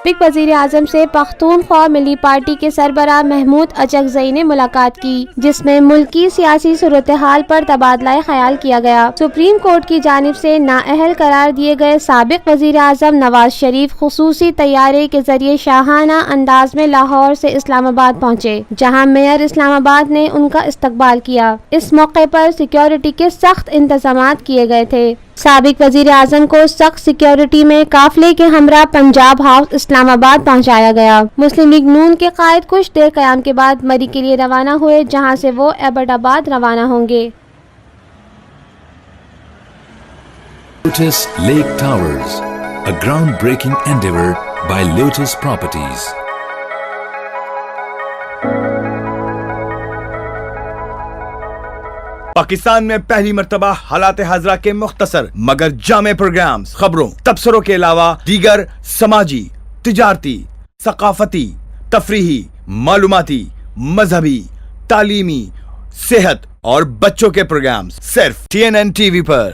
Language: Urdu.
سابق وزیر اعظم سے پختونخوا ملی پارٹی کے سربراہ محمود اچکزئی نے ملاقات کی، جس میں ملکی سیاسی صورتحال پر تبادلہ خیال کیا گیا۔ سپریم کورٹ کی جانب سے نااہل قرار دیے گئے سابق وزیر اعظم نواز شریف خصوصی طیارے کے ذریعے شاہانہ انداز میں لاہور سے اسلام آباد پہنچے، جہاں میئر اسلام آباد نے ان کا استقبال کیا۔ اس موقع پر سیکیورٹی کے سخت انتظامات کیے گئے تھے۔ سابق وزیر اعظم کو سخت سیکیورٹی میں قافلے کے ہمراہ پنجاب ہاؤس اسلام آباد پہنچایا گیا۔ مسلم لیگ نون کے قائد کچھ دیر قیام کے بعد مری کے لیے روانہ ہوئے، جہاں سے وہ ایبٹ آباد روانہ ہوں گے۔ Lotus Lake Towers, a groundbreaking endeavor by Lotus Properties. Pakistan میں پہلی مرتبہ حالات حاضرہ کے مختصر مگر جامع پروگرامز، خبروں، تبصروں کے علاوہ دیگر سماجی، تجارتی، ثقافتی، تفریحی، معلوماتی، مذہبی، تعلیمی، صحت اور بچوں کے پروگرامز صرف TNN TV پر۔